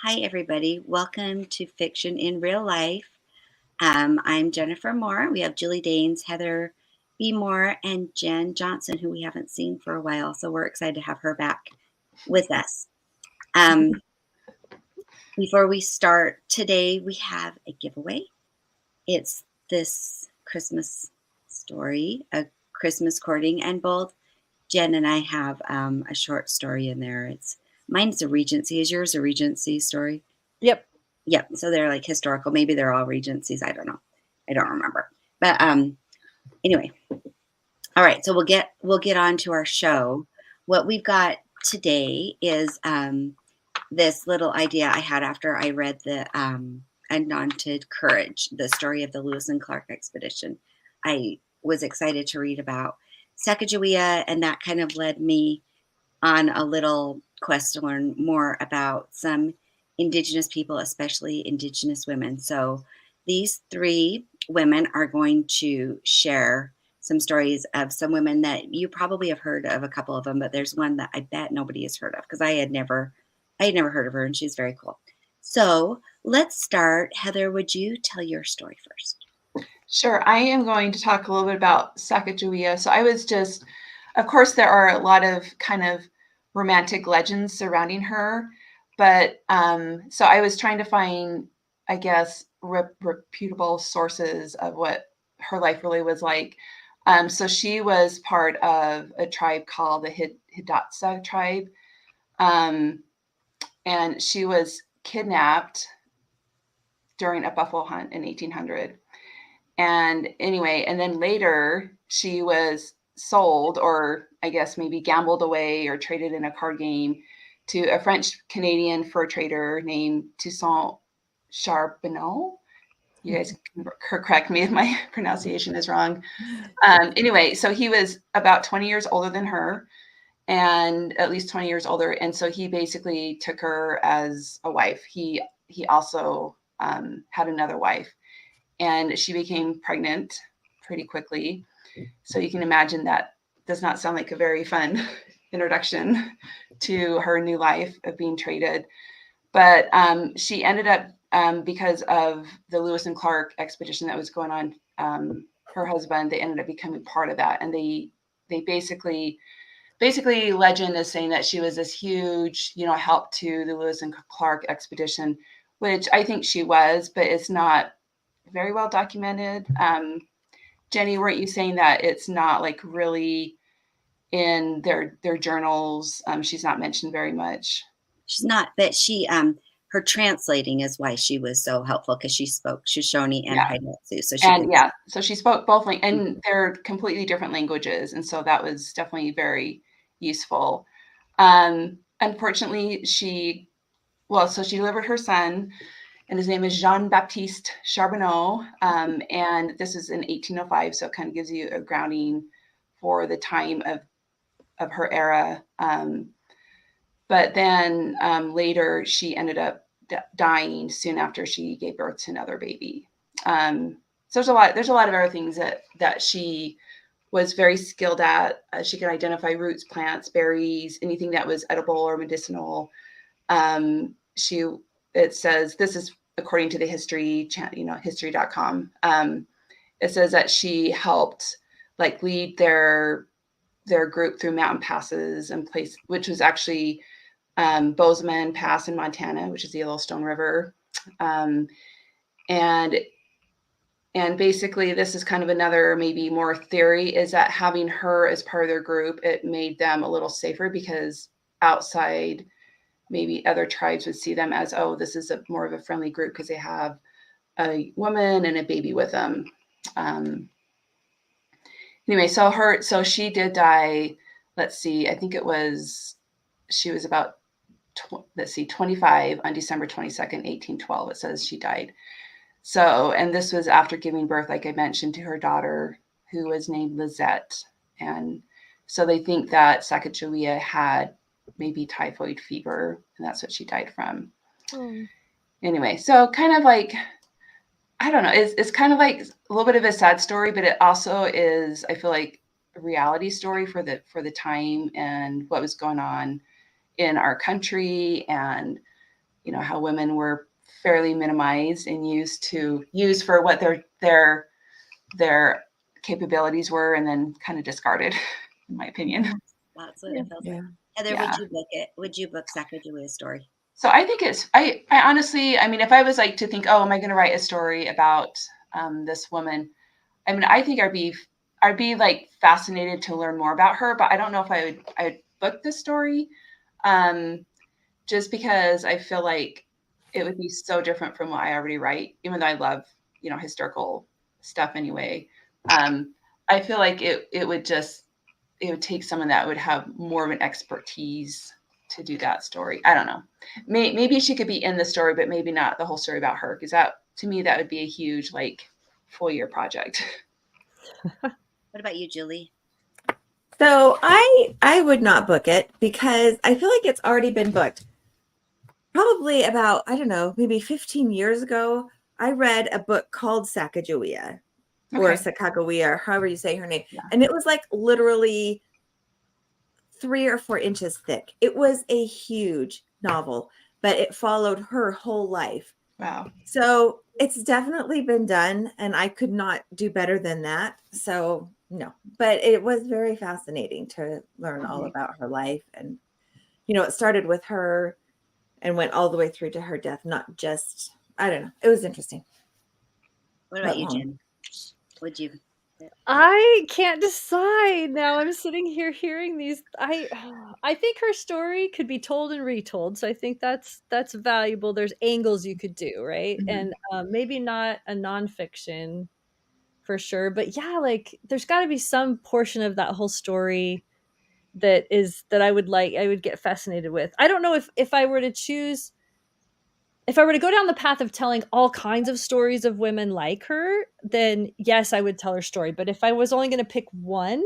Hi, everybody. Welcome to Fiction in Real Life. I'm Jennifer Moore. We have Julie Daines, Heather B. Moore, and Jen Johnson, who we haven't seen for a while. So we're excited to have her back with us. Before we start today, we have a giveaway. It's this Christmas story, a Christmas courting, and both Jen and I have a short story in there. Mine's a Regency. Is yours a Regency story? Yep. Yep. So they're like historical. Maybe they're all Regencies. I don't know. I don't remember. But anyway. All right. So we'll get on to our show. What we've got today is this little idea I had after I read the Undaunted Courage, the story of the Lewis and Clark expedition. I was excited to read about Sacagawea, and that kind of led me on a little quest to learn more about some Indigenous people, especially Indigenous women. So these three women are going to share some stories of some women that you probably have heard of, a couple of them, but there's one that I bet nobody has heard of because I had never heard of her, and she's very cool. So let's start. Heather, would you tell your story first? Sure. I am going to talk a little bit about Sacagawea. So of course, there are a lot of kind of romantic legends surrounding her, but so I was trying to find, I guess, reputable sources of what her life really was like. So she was part of a tribe called the Hidatsa tribe, and she was kidnapped during a buffalo hunt in 1800. And anyway, and then later she was sold, or I guess maybe gambled away or traded in a card game, to a French Canadian fur trader named Toussaint Charbonneau. You guys can correct me if my pronunciation is wrong. Anyway, so he was about 20 years older than her, and at least 20 years older. And so he basically took her as a wife. He also had another wife, and she became pregnant pretty quickly. So you can imagine that does not sound like a very fun introduction to her new life of being traded. But she ended up, because of the Lewis and Clark expedition that was going on, her husband, they ended up becoming part of that. And they basically legend is saying that she was this huge, help to the Lewis and Clark expedition, which I think she was, but it's not very well documented. Jenny, weren't you saying that it's not like really in their journals? She's not mentioned very much. She's not, but her translating is why she was so helpful, because she spoke Shoshone and Yeah. Haidetsu, so she And could. yeah, so she spoke both, and they're completely different languages. And so that was definitely very useful. Unfortunately, so she delivered her son, and his name is Jean-Baptiste Charbonneau. And this is in 1805, so it kind of gives you a grounding for the time of her era. But then later, she ended up dying soon after she gave birth to another baby. So there's a lot of other things that she was very skilled at. She could identify roots, plants, berries, anything that was edible or medicinal. It says, this is according to the history.com. It says that she helped like lead their group through mountain passes and place, which was actually Bozeman Pass in Montana, which is the Yellowstone River. And basically, this is kind of another maybe more theory, is that having her as part of their group, it made them a little safer, because outside, maybe other tribes would see them as, oh, this is more of a friendly group because they have a woman and a baby with them. Anyway, so she did die. Let's see, I think she was about 25 on December 22nd, 1812. It says she died. So, and this was after giving birth, like I mentioned, to her daughter, who was named Lizette. And so they think that Sacagawea had maybe typhoid fever, and that's what she died from. Anyway, so kind of like, I don't know, it's kind of like a little bit of a sad story, but it also is, I feel like, a reality story for the time and what was going on in our country. And how women were fairly minimized and used for what their capabilities were, and then kind of discarded, in my opinion. That's what it feels like. Yeah. Heather, Yeah. would you book it? Would you book Sacagawea's story? So I think I honestly, I mean, if I was like to think, oh, am I going to write a story about this woman? I mean, I think I'd be like fascinated to learn more about her, but I don't know if I'd book this story, just because I feel like it would be so different from what I already write, even though I love, historical stuff anyway. I feel like it would take someone that would have more of an expertise to do that story. I don't know. Maybe she could be in the story, but maybe not the whole story about her, because to me that would be a huge like full year project. What about you, Julie? So I would not book it because I feel like it's already been booked. Probably about, I don't know, maybe 15 years ago, I read a book called Sacagawea or Okay. Sacagawea, or however you say her name. Yeah. And it was like literally 3 or 4 inches thick. It was a huge novel, but it followed her whole life. Wow. So it's definitely been done, and I could not do better than that. So no, but it was very fascinating to learn all about her life. And, it started with her and went all the way through to her death, not just, I don't know. It was interesting. What about you, long. Jen? Would you? I can't decide now. I'm sitting here hearing these. I think her story could be told and retold. So I think that's valuable. There's angles you could do, right? Mhm. And maybe not a nonfiction for sure, but yeah, like there's got to be some portion of that whole story that I would get fascinated with. I don't know if I were to choose, if I were to go down the path of telling all kinds of stories of women like her, then yes, I would tell her story. But if I was only going to pick one,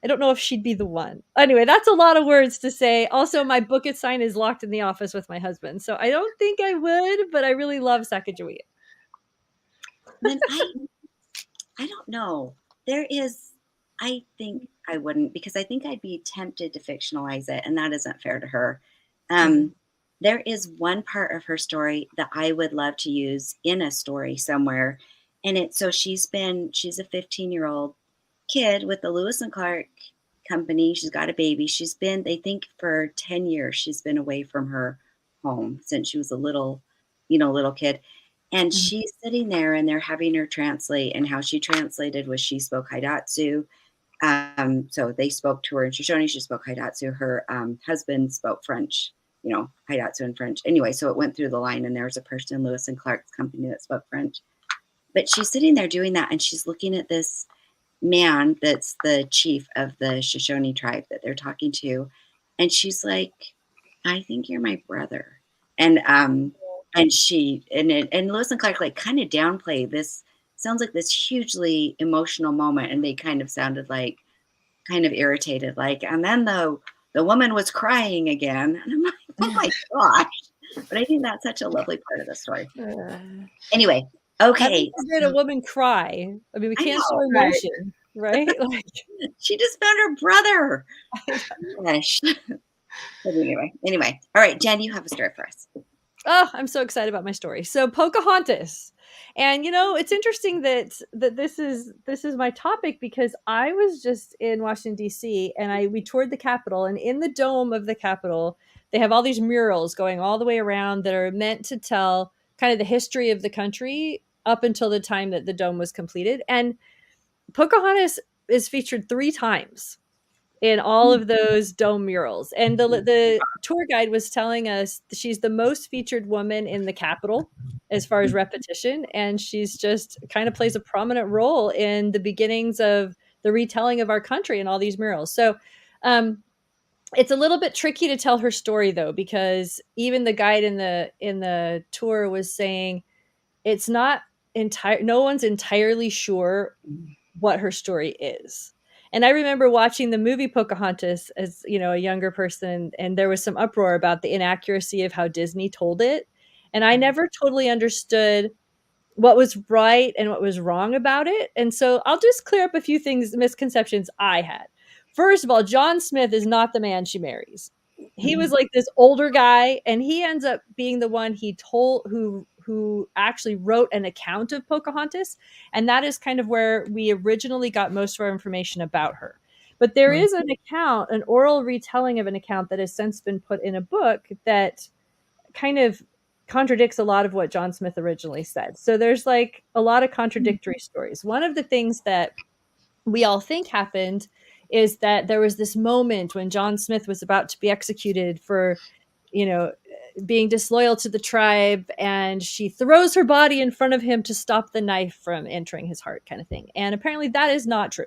I don't know if she'd be the one. Anyway, that's a lot of words to say. Also, my book at sign is locked in the office with my husband, so I don't think I would. But I really love Sacagawea. Then I don't know. I think I wouldn't, because I think I'd be tempted to fictionalize it, and that isn't fair to her. There is one part of her story that I would love to use in a story somewhere. And she's a 15-year-old kid with the Lewis and Clark company. She's got a baby. They think for 10 years, she's been away from her home since she was a little kid. And she's sitting there and they're having her translate, and how she translated was she spoke Haidatsu. So they spoke to her in Shoshone, she spoke Haidatsu. Her husband spoke French, Haidatsu and French. Anyway, so it went through the line, and there was a person in Lewis and Clark's company that spoke French. But she's sitting there doing that, and she's looking at this man that's the chief of the Shoshone tribe that they're talking to. And she's like, I think you're my brother. And Lewis and Clark like kind of downplay this. Sounds like this hugely emotional moment, and they kind of sounded like kind of irritated, like, and then the woman was crying again, and I'm like, oh my gosh. But I think that's such a lovely part of the story. Anyway, okay. How did a woman cry? I mean, we can't show emotion, right? Like, she just found her brother. Gosh. But anyway. All right, Jen, you have a story for us. Oh, I'm so excited about my story. So Pocahontas. And it's interesting that this is my topic, because I was just in Washington D.C. and we toured the Capitol, and in the dome of the Capitol, they have all these murals going all the way around that are meant to tell kind of the history of the country up until the time that the dome was completed. And Pocahontas is featured 3 times in all of those dome murals. And the tour guide was telling us she's the most featured woman in the Capitol as far as repetition. And she's just kind of plays a prominent role in the beginnings of the retelling of our country in all these murals. So it's a little bit tricky to tell her story, though, because even the guide in the tour was saying it's not no one's entirely sure what her story is. And I remember watching the movie Pocahontas as, a younger person, and there was some uproar about the inaccuracy of how Disney told it. And I never totally understood what was right and what was wrong about it. And so I'll just clear up a few misconceptions I had. First of all, John Smith is not the man she marries. he was like this older guy, and he ends up being the one who actually wrote an account of Pocahontas, and that is kind of where we originally got most of our information about her. But there is an account, an oral retelling of an account that has since been put in a book that kind of contradicts a lot of what John Smith originally said. So there's like a lot of contradictory stories. One of the things that we all think happened is that there was this moment when John Smith was about to be executed for, you know, being disloyal to the tribe, and she throws her body in front of him to stop the knife from entering his heart, kind of thing. And apparently that is not true.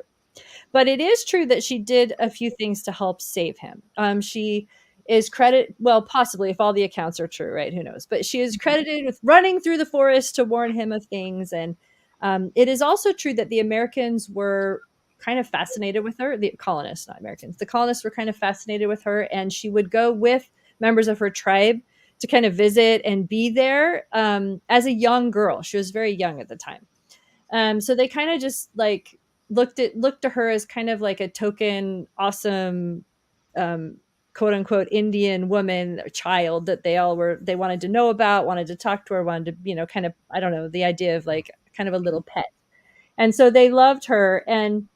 But it is true that she did a few things to help save him. She is well, possibly if all the accounts are true, right? Who knows? But she is credited with running through the forest to warn him of things. And it is also true that the Americans were kind of fascinated with her. The colonists, not Americans. The colonists were kind of fascinated with her, and she would go with members of her tribe to kind of visit and be there as a young girl. She was very young at the time. So they kind of just like looked to her as kind of like a token awesome quote unquote Indian woman or child that they wanted to know about, wanted to talk to her, wanted to, kind of, I don't know, the idea of like kind of a little pet. And so they loved her. And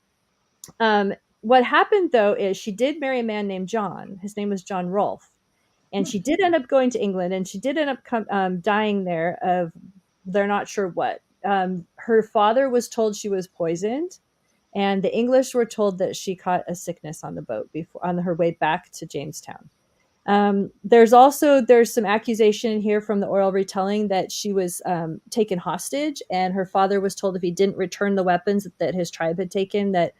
what happened though is she did marry a man named John. His name was John Rolfe. And she did end up going to England, and she did end up dying there of, they're not sure what. Her father was told she was poisoned, and the English were told that she caught a sickness on the boat on her way back to Jamestown. There's some accusation here from the oral retelling that she was taken hostage, and her father was told if he didn't return the weapons that his tribe had taken, that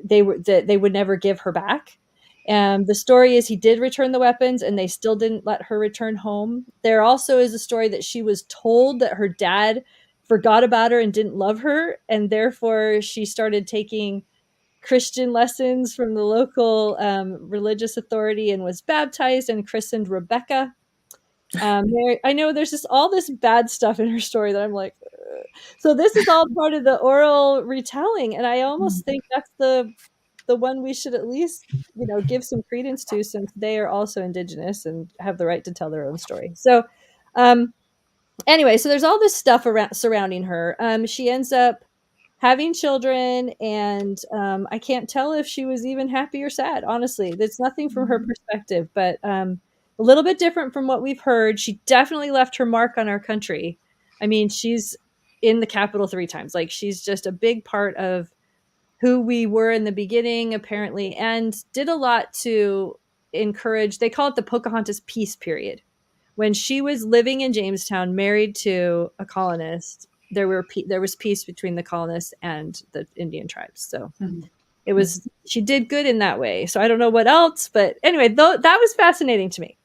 they would never give her back. The story is he did return the weapons, and they still didn't let her return home. There also is a story that she was told that her dad forgot about her and didn't love her, and therefore she started taking Christian lessons from the local religious authority and was baptized and christened Rebecca. I know there's just all this bad stuff in her story that I'm like, ugh. So this is all part of the oral retelling, and I almost think that's the one we should at least give some credence to, since they are also Indigenous and have the right to tell their own story. So anyway, so there's all this stuff surrounding her. She ends up having children, and I can't tell if she was even happy or sad. Honestly, there's nothing from her perspective, but a little bit different from what we've heard. She definitely left her mark on our country. I mean, she's in the Capitol 3 times. Like, she's just a big part of who we were in the beginning, apparently, and did a lot to encourage, they call it the Pocahontas peace period. When she was living in Jamestown, married to a colonist, there was peace between the colonists and the Indian tribes. So she did good in that way. So I don't know what else, but anyway, that was fascinating to me.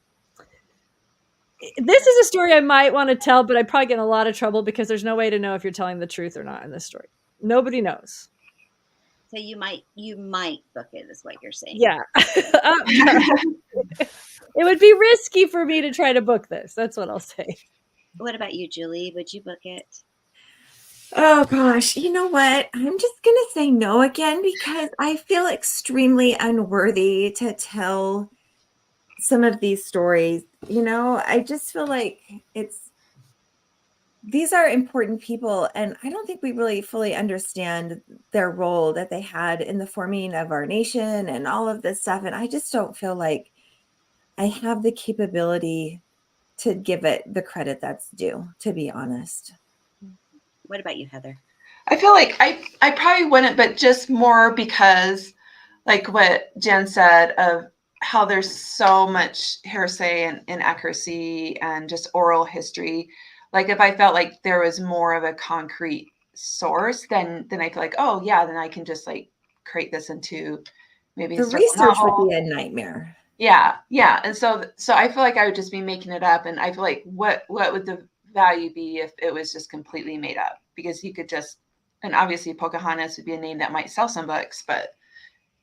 This is a story I might want to tell, but I probably get in a lot of trouble because there's no way to know if you're telling the truth or not in this story. Nobody knows. So you might book it, is what you're saying. Yeah. It would be risky for me to try to book this. That's what I'll say. What about you, Julie? Would you book it? Oh gosh, you know what? I'm just going to say no again, because I feel extremely unworthy to tell some of these stories. I just feel like these are important people, and I don't think we really fully understand their role that they had in the forming of our nation and all of this stuff. And I just don't feel like I have the capability to give it the credit that's due, to be honest. What about you, Heather? I feel like I probably wouldn't, but just more because, like what Jen said, of how there's so much hearsay and inaccuracy and just oral history. Like, if I felt like there was more of a concrete source, then I feel like, oh yeah, then I can just like create this into maybe the research would be a nightmare. Yeah. And so I feel like I would just be making it up, and I feel like what would the value be if it was just completely made up? Because you could just, and obviously Pocahontas would be a name that might sell some books, but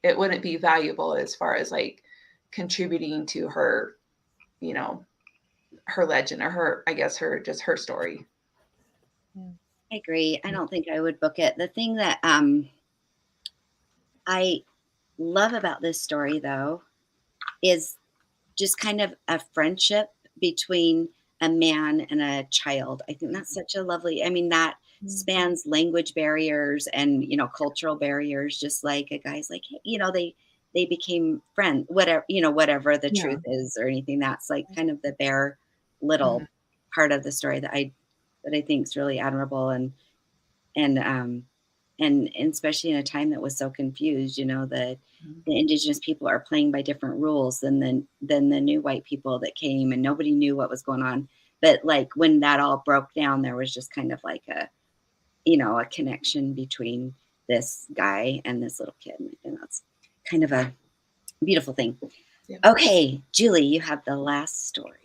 it wouldn't be valuable as far as like contributing to her, her legend, or her story. I agree. I don't think I would book it. The thing that I love about this story, though, is just kind of a friendship between a man and a child. I think that's such a lovely, I mean, that spans language barriers and, cultural barriers, just like a guy's like, hey, they became friends, whatever, whatever the Yeah. truth is or anything. That's like kind of the bare little Mhm. part of the story that I think is really admirable. And especially in a time that was so confused, the indigenous people are playing by different rules than the new white people that came, and nobody knew what was going on. But like when that all broke down, there was just kind of like a connection between this guy and this little kid, and that's kind of a beautiful thing. Yep. Okay, Julie, you have the last story.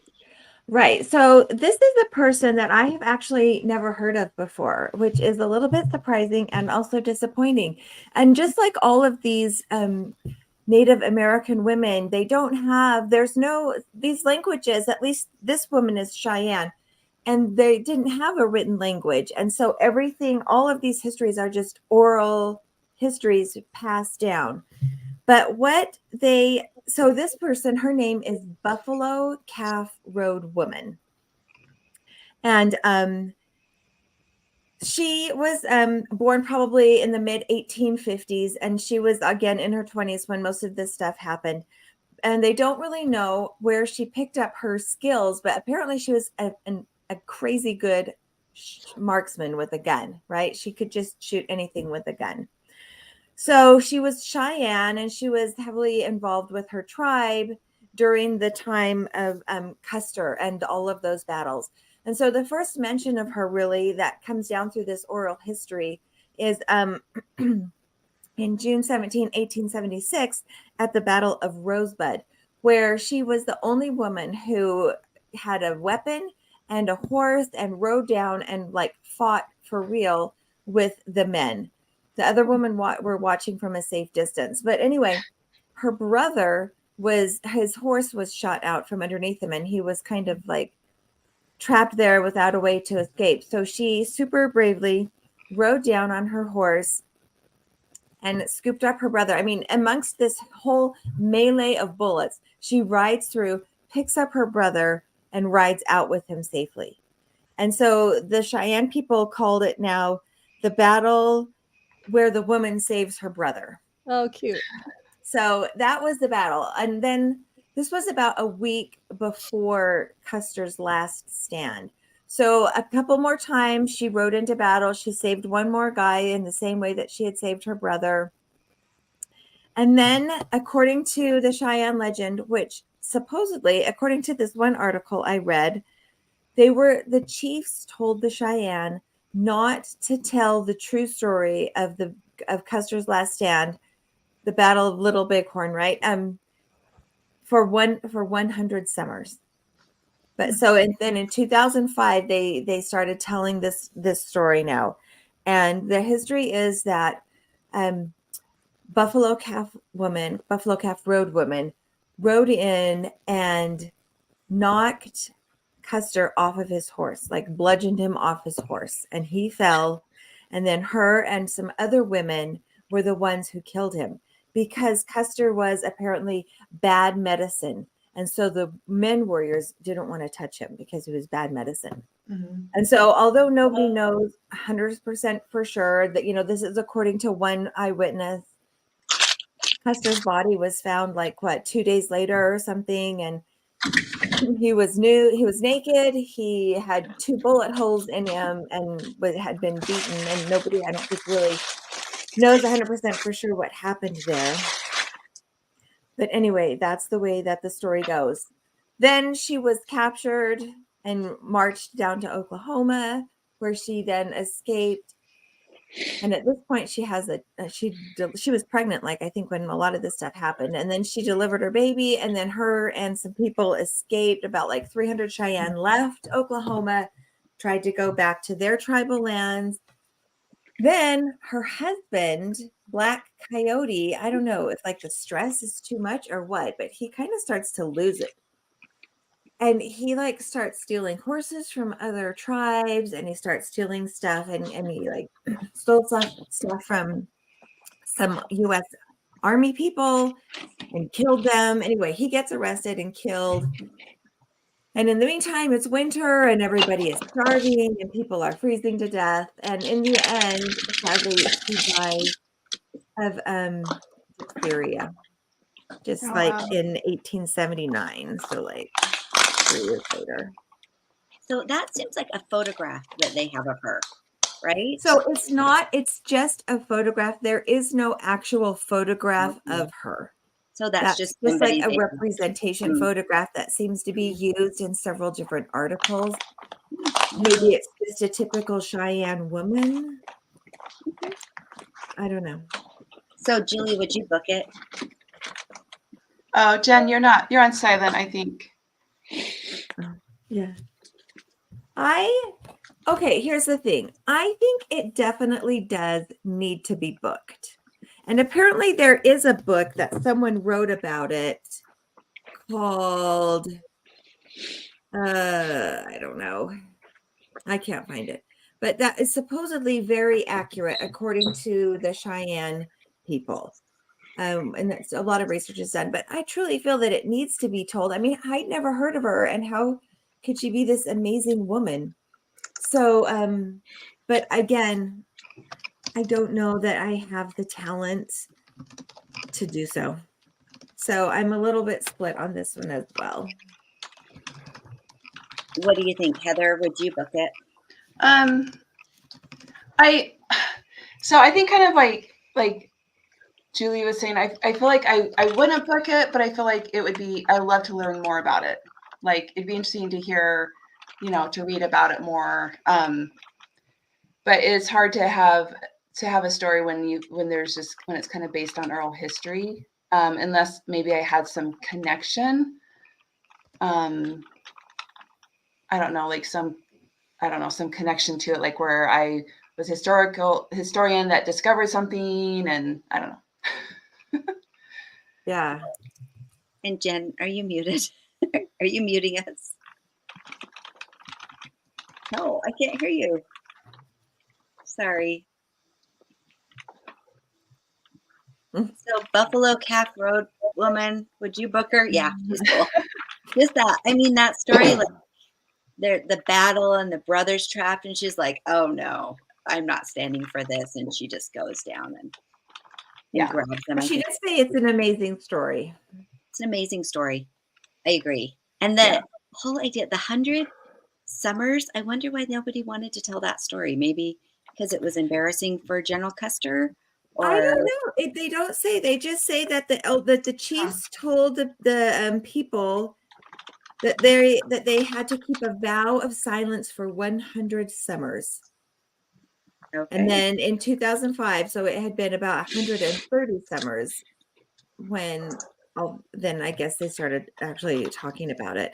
Right. So this is a person that I have actually never heard of before, which is a little bit surprising and also disappointing. And just like all of these Native American women, there's no, these languages, at least this woman is Cheyenne, and they didn't have a written language. And so all of these histories are just oral histories passed down. But so this person, her name is Buffalo Calf Road Woman. And she was born probably in the mid 1850s, and she was again in her 20s when most of this stuff happened. And they don't really know where she picked up her skills, but apparently she was a crazy good marksman with a gun, right? She could just shoot anything with a gun. So she was Cheyenne, and she was heavily involved with her tribe during the time of Custer and all of those battles. And so the first mention of her really that comes down through this oral history is in June 17, 1876, at the Battle of Rosebud, where she was the only woman who had a weapon and a horse and rode down and like fought for real with the men. The other women were watching from a safe distance. But anyway, her brother his horse was shot out from underneath him, and he was kind of like trapped there without a way to escape. So she super bravely rode down on her horse and scooped up her brother. I mean, amongst this whole melee of bullets, she rides through, picks up her brother, and rides out with him safely. And so the Cheyenne people called it now the battle where the woman saves her brother. Oh, cute. So that was the battle. And then this was about a week before Custer's last stand. So a couple more times she rode into battle. She saved one more guy in the same way that she had saved her brother. And then, according to the Cheyenne legend, which supposedly, according to this one article I read, the chiefs told the Cheyenne not to tell the true story of Custer's last stand, the Battle of Little Bighorn, right? For 100 summers. But so then in 2005 they started telling this story now. And the history is that Buffalo Calf Road Woman rode in and knocked Custer off of his horse, like bludgeoned him off his horse, and he fell. And then her and some other women were the ones who killed him, because Custer was apparently bad medicine. And so the men warriors didn't want to touch him because he was bad medicine. Mm-hmm. And so, although nobody knows 100% for sure that, this is according to one eyewitness, Custer's body was found 2 days later or something. And he was naked. He had 2 bullet holes in him and had been beaten. And nobody, I don't think, really knows 100% for sure what happened there. But anyway, that's the way that the story goes. Then she was captured and marched down to Oklahoma, where she then escaped. And at this point, she was pregnant, I think, when a lot of this stuff happened. And then she delivered her baby, and then her and some people escaped. About 300 Cheyenne left Oklahoma, tried to go back to their tribal lands. Then her husband, Black Coyote, I don't know if the stress is too much or what, but he kind of starts to lose it. And he starts stealing horses from other tribes, and he starts stealing stuff, and he stole stuff from some U.S. army people and killed them. Anyway, he gets arrested and killed. And in the meantime, it's winter and everybody is starving and people are freezing to death. And in the end, sadly, he dies of diphtheria, just Oh, like wow. in 1879. So like 3 years later. So that seems like a photograph that they have of her, right? So it's not, it's just a photograph. There is no actual photograph of her. So that's That's just just like somebody a they, representation Mm. photograph that seems to be used in several different articles. Maybe it's just a typical Cheyenne woman. I don't know. So Julie, would you book it? Oh, Jen, you're on silent, I think. Yeah. Okay, here's the thing. I think it definitely does need to be booked. And apparently there is a book that someone wrote about it called I don't know. I can't find it. But that is supposedly very accurate according to the Cheyenne people. And that's a lot of research is done, but I truly feel that it needs to be told. I mean, I'd never heard of her, and how could she be this amazing woman? So, but again, I don't know that I have the talent to do so. So I'm a little bit split on this one as well. What do you think, Heather? Would you book it? I think kind of like Julie was saying, I feel like I wouldn't book it, but I feel like it would be, I'd love to learn more about it. Like it'd be interesting to hear, to read about it more. But it's hard to have a story when it's kind of based on oral history, unless maybe I had some connection. I don't know, like some connection to it, like where I was historian that discovered something, and I don't know. Yeah. And Jen, are you muted? Are you muting us? No, I can't hear you. Sorry. So Buffalo Calf Road woman, would you book her? Yeah, she's cool. Just that. I mean, that story, like the battle and the brothers trapped, and she's like, "Oh no, I'm not standing for this," and she just goes down and grabs them. She did say it's an amazing story. It's an amazing story. I agree. And the whole idea, the 100 Summers, I wonder why nobody wanted to tell that story. Maybe because it was embarrassing for General Custer, or I don't know. They don't say. They just say that the chiefs told the people that they had to keep a vow of silence for 100 summers. Okay. And then in 2005, so it had been about 130 summers when then I guess they started actually talking about it.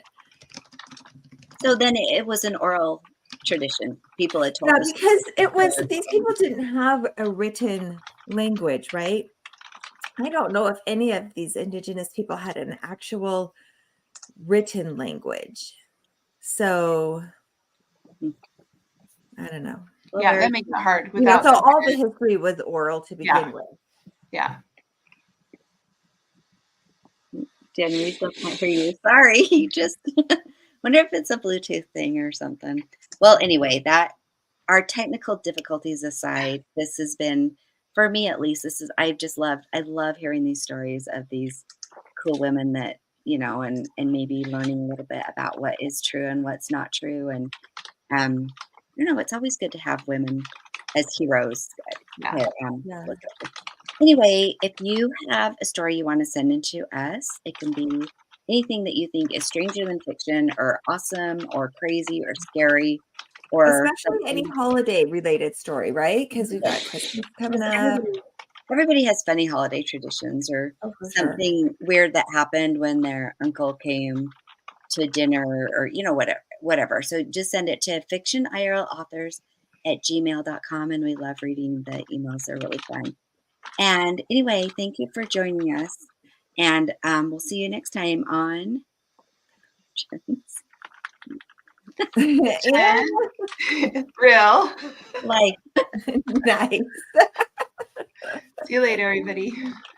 So then it was an oral tradition. People had told us. Because these people didn't have a written language, right? I don't know if any of these indigenous people had an actual written language. So I don't know. Well, Yeah, that makes it hard. So all the history was oral to begin with. Yeah. Jen, we still can't hear you. Sorry. You just wonder if it's a Bluetooth thing or something. Well, anyway, that our technical difficulties aside, this has been, for me at least, I love hearing these stories of these cool women that, and maybe learning a little bit about what is true and what's not true. And, it's always good to have women as heroes. Anyway, if you have a story you want to send in to us, it can be anything that you think is stranger than fiction or awesome or crazy or scary, or especially any holiday related story, right? Because we've got Christmas coming up. Everybody has funny holiday traditions or something weird that happened when their uncle came to dinner or, whatever. So just send it to fictionirlauthors@gmail.com. And we love reading the emails. They're really fun. And anyway, thank you for joining us. And we'll see you next time on Real Life. Nice. See you later, everybody.